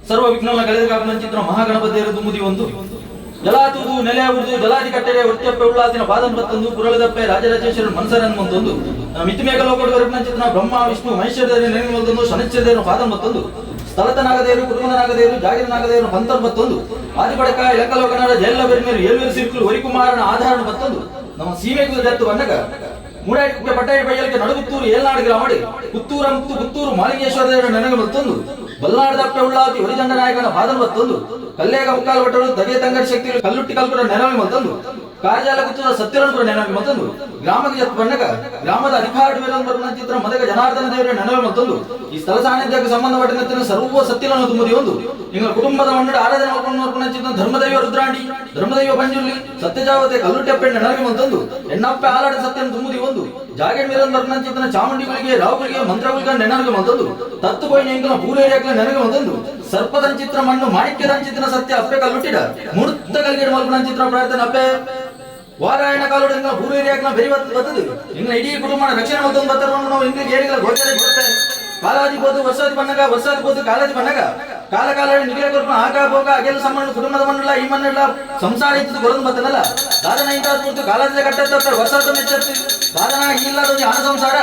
ಸರ್ವ ವಿಘ್ನಗಳ ಕಳೆದ ಚಿತ್ರ ಮಹಾಗಣಪತಿಯರ ದುಮ್ಮುದಿ ಒಂದು ಜಲಾತುದು ನೆಲೆಯಾಗುವುದು ಜಲಾದಿ ಕಟ್ಟೆರೆ ವೃತ್ಯಪ್ಪೆ ಉಳ್ಳಾತಿನ ಪಾದನ್ ಬತ್ತೊಂದು ಕುರಳದಪ್ಪೆ ರಾಜರಾಜೇಶ್ವರನ ಮನಸರನ್ ಬಂತೊಂದು ಮಿತಿಮೇಘ ಲೋಕದ ಚಿತ್ರ ಬ್ರಹ್ಮ ವಿಷ್ಣು ಮಹೇಶ್ವರದೇವರು ನೆನೆ ಬಂತೊಂದು ಶನಿಶ್ಚರದೇವರು ಪಾದನ್ ಬತ್ತೊಂದು ಸ್ಥಳತನಾಗದೇವರು ಕುಟುಂಬನಾಗದೇವರು ಜಾಗಿರನಾಗದೇವರು ಪಂತನ್ ಬತ್ತೊಂದು ಆದಿಪಡಕ ಇಳಕಲೋಕನಾದ ಜೈಲ ಬೆರಿಮೇರು ಏಳ್ವೇರು ಸಿರ್ಕುಲು ವರಿಕುಮಾರನ ಆಧಾರನ ಬತ್ತೊಂದು ನಮ್ಮ ಸೀಮೆಗೂ ದತ್ತು ಬಣ್ಣಗ ಮೂಡಾಡಿ ಕುಪ್ಪೆ ಪಟ್ಟಾಡಿ ಬೈಯಲಿಗೆ ನಡುಗುತ್ತೂರು ಏಳ್ನಾಡು ಗ್ರಾಮಡಿ ಪುತ್ತೂರ ಮುತ್ತು ಪುತ್ತೂರು ಮಾಲಿಂಗೇಶ್ವರ ದೇವರ ನೆನಗೆ ಬತ್ತೊಂದು ಬಲ್ಲಾಡದಪ್ಪೆ ಉಳ್ಳಾತಿ ಹೊರಿದಂಡ ನಾಯಕನ ಪಾದನ್ ಬತ್ತೊಂದು ಕಲ್ಲೇಗ ಮುಕ್ಕಾಲು ಬಟ್ಟರು ದಗೆ ತಂಗಡಿ ಶಕ್ತಿಗಳು ಕಲ್ಲುಟ್ಟಿ ಕಲ್ಪುರ ನೆನವಿ ಮತ್ತೊಂದು ಕಾರ್ಯಾಲ ಗುತ್ತದ ಸತ್ಯರಂಪುರ ನೆನವಿ ಮತ್ತೊಂದು ಗ್ರಾಮಕ್ಕೆ ಜತ್ ಬಣ್ಣಗ ಗ್ರಾಮದ ಅಧಿಕಾರ ಚಿತ್ರ ಮದಗ ಜನಾರ್ದನ ದೇವರ ನೆನವಿ ಮತ್ತೊಂದು ಈ ಸ್ಥಳ ಸಾನ್ನಿಧ್ಯಕ್ಕೆ ಸಂಬಂಧಪಟ್ಟ ಸರ್ವ ಸತ್ಯಗಳನ್ನು ತುಂಬುದಿ ಒಂದು ನಿಮ್ಮ ಕುಟುಂಬದ ಮಂಡಳ ಆರಾಧನೆ ಮಾಡ್ಕೊಂಡು ಚಿತ್ರ ಧರ್ಮದೈವ ರುದ್ರಾಂಡಿ ಧರ್ಮದೈವ ಪಂಜುರ್ಲಿ ಸತ್ಯಜಾವತೆ ಕಲ್ಲುಟ್ಟೆಪ್ಪೆ ನೆನವಿ ಮತ್ತೊಂದು ಎಣ್ಣಪ್ಪೆ ಆಲಾಡ ಸತ್ಯನ ತುಂಬುದಿ ಒಂದು ಜಾಗೆ ಮೀರನ್ ಚಿತ್ರ ಚಾಮುಂಡಿಗಳಿಗೆ ರಾಹುಗಳಿಗೆ ಮಂತ್ರಗಳಿಗೆ ನೆನವಿಗೆ ಮತ್ತೊಂದು ತತ್ತು ಬೈನ ಎಂಕನ ಪೂರೇರಿಯಾಕಲ ನೆನವಿಗೆ ಮತ್ತೊಂದು ಸರ್ಪದನ್ ಚಿತ್ರ ಮಣ್ಣು ಮಾಣಿಕ್ಯದನ್ ಚಿತ್ರ ಸತ್ಯ ಅಪ್ಪೆ ಕಲ್ಲುಟ್ಟಿಡ ಮುರ್ತ ಕಲ್ಗಿಡ ಮಲ್ಪನ ಚಿತ್ರ ಪ್ರಾರ್ಥನೆ ಅಪ್ಪೆ ವಾರಾಯಣ ಕಾಲೋಡ ಪೂರೇರಿಯಾಕನ ಬೆರಿ ಬರ್ತದೆ ಇಂಗ್ಲ ಇಡೀ ಕುಟುಂಬನ ರಕ್ಷಣೆ ಮತ್ತೊಂದು ಬರ್ತವನ್ನು ನಾವು ಇಂಗ್ಲಿಗೆ ಏರಿಗಳ ಗೋಚರ ಬರುತ್ತೆ ಕಾಲಾದಿ ಬೋದು ವರ್ಷಾದಿ ಬಣ್ಣಗ ವರ್ಷಾದಿ ಬೋದು ಕಾಲಾದಿ ಬಣ್ಣಗ ಕಾಲ ಕಾಲ ನಿಗಿಲ ಕೊರ್ಪ ಆಗ ಭೋಗ ಅಗೆಲ್ಲ ಸಂಬಂಧ ಕುಟುಂಬದ ಮಂಡಲ ಈ ಮಣ್ಣೆಲ್ಲ ಸಂಸಾರ ಇದ್ದು ಬರೋದು ಬರ್ತದಲ್ಲ ದಾದನ ಇಂತ ಕಾಲಾದಿ ಕಟ್ಟತ್ತ ವರ್ಷದ ಮೆಚ್ಚತ್ತಿ ದಾದನ ಇಲ್ಲದೊಂದು ಹಣ ಸಂಸಾರ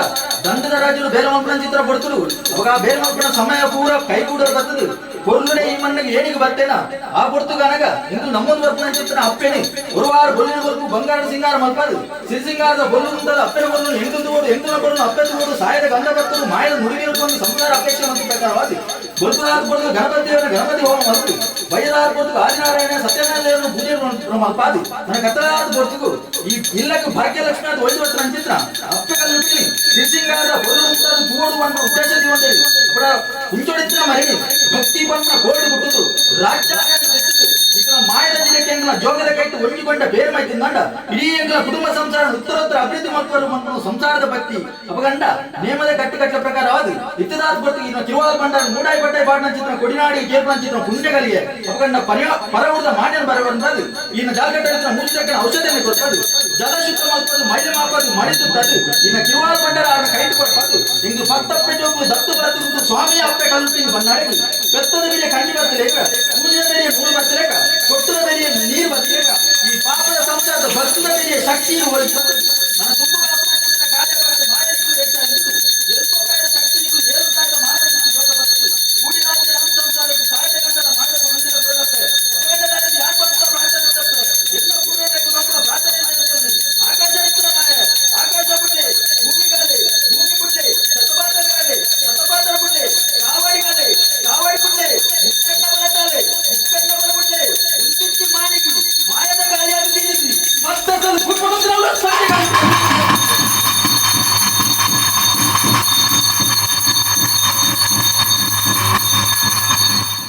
ದಂಡದ ರಾಜರು ಬೇರೆ ಮಲ್ಪನ ಚಿತ್ರ ಪಡ್ತರು ಅವಾಗ ಆ ಬೇರೆ ಮಲ್ಪನ ಸಮಯ ಪೂರ ಕೈ ಕೂಡ ಬರ್ತದೆ ಕೊರ್ಲುಡೆ ಈ ಮಣ್ಣಿಗೆ ಏನಿಗೆ ಬರ್ತೇನ ಆ ಪೊರ್ತು ಗನಗ ಇಂದು ನಮ್ಮೊಂದು ಬರ್ಪನ ಚಿತ್ರ ಅಪ್ಪೇನೆ ಒರುವಾರು ಬೊಲ್ಲಿನ ಬರ್ಪು ಬಂಗಾರ ಸಿಂಗಾರ ಮಲ್ಪದು ಸಿರಿಸಿಂಗಾರದ ಬೊಲ್ಲು ಅಂತದ ಅಪ್ಪೆನ ಬೊಲ್ಲು ಹೆಂಗದು ಬೋಡು ಹೆಂಗನ ಬೊಲ್ಲು ಅಪ್ಪೆದು ಬೋಡು ಸಾಯದ ಗಂಧ ಬರ್ತರು ಮಾಯದ ನುಡಿಗೆ ಒಂದು ಸಂಸಾರ ಅಪೇಕ್ಷೆ ಮತ್ತು ಪ್ರಕಾರವಾದಿ ಬೊಲ್ಪುದಾದ ಬೊಲ್ಲು ಗಣಪತಿಯವರ ಗಣಪತಿ ಹೋಮ ಮಲ್ಪು ಬಯದಾದ ಬೊಲ್ಲು ಆದಿನಾರಾಯಣ ಸತ್ಯನಾರಾಯಣ ಪೂಜೆ ಮಲ್ಪಾದಿ ನನ್ನ ಕತ್ತಲಾದ ಬೊರ್ತಿಗೂ ಈ ಇಲ್ಲಕ್ಕೆ ಭಾಗ್ಯಲಕ್ಷ್ಮಿ ಅದು ಒಯ್ದು ಬರ್ತಾರೆ ಚಿತ್ರ ಅಪ್ಪೆ ಕಲ್ಲು ಸಿರಿಸಿಂಗಾರದ ಬೊಲ್ಲು ಅಂತದ ಬೋಡು ಅನ್ನೋ ಉದ್ದೇಶದಿ ಒಂದೇಳಿ ಅಪ್ಪಡ ಕುಂಚೋಡಿತ್ತಿನ ಮಹಿಳೆ ಭಕ್ತಿ ಬಣ್ಣ ಕೋಡಿ ಬಿಟ್ಟುದು ರಾಜ್ಯ ಮಾಯದ ಜಿಲ್ಲೆಗೆ ಎಂಗಳ ಜೋಗದ ಕೈಟ್ಟು ಒಣಗಿಕೊಂಡ ಬೇರೆ ಮಾಹಿತಿ ನಂಡ ಇಡೀ ಎಂಗಳ ಕುಟುಂಬ ಸಂಸಾರ ಉತ್ತರೋತ್ತರ ಅಭಿವೃದ್ಧಿ ಮಾಡ್ತಾರೆ ಸಂಸಾರದ ಭಕ್ತಿ ಅಪಗಂಡ ನೇಮದ ಕಟ್ಟುಕಟ್ಟ ಪ್ರಕಾರವಾದ ಇತ್ತದಾದ ಬರ್ತಿ ಇನ್ನು ಕಿರುವಾದ ಬಂಡ ಮೂಡಾಯಿ ಬಡ್ಡಾಯಿ ಬಾಡಿನ ಚಿತ್ರ ಕೊಡಿನಾಡಿ ಕೇರ್ಪನ ಚಿತ್ರ ಪುಣ್ಯಗಳಿಗೆ ಅಪಗಂಡ ಪರವುದ ಮಾನ್ಯನ ಬರಬಂದದು ಇನ್ನು ಜಾಲಗಟ್ಟ ಮುಚ್ಚಿದ ಔಷಧಿಯನ್ನು ಕೊಡ್ತದೆ ಜಲ ಶುದ್ಧ ಮಾಡ್ಬೋದು ಮೈಲೆ ಮಾಪದು ಮಾಡಿಸುತ್ತದೆ ಇನ್ನು ಕಿರುವಾದ ಬಂಡರ ಅವ್ರನ್ನ ಕೈದು ಕೊಡ್ಬಾರ್ದು ಹಿಂಗೆ ಭಕ್ತಪ್ಪೆ ಜೋಗು ದತ್ತು ಬರತ್ತಿರುವುದು ಸ್ವಾಮಿ ಅಪ್ಪೆ ಕಲ್ಪಿನ ಬಂದಾಡಿ ಬೆತ್ತದ ಮೇಲೆ ಕಣ್ಣಿ ಬರ್ತಲೇಕ ಪೂಜೆಯ ಮೇಲೆ ಮೂರು ಬರ್ತಲೇಕ ಕೊಟ್ಟದ ಮೇಲೆ ನೀರು ಬರ್ತಲೇಕ ಈ ಪಾಪದ ಸಂಸಾರದ ಭಕ್ತದ ಮೇಲೆ ಶಕ್ತಿ ನನ್ನ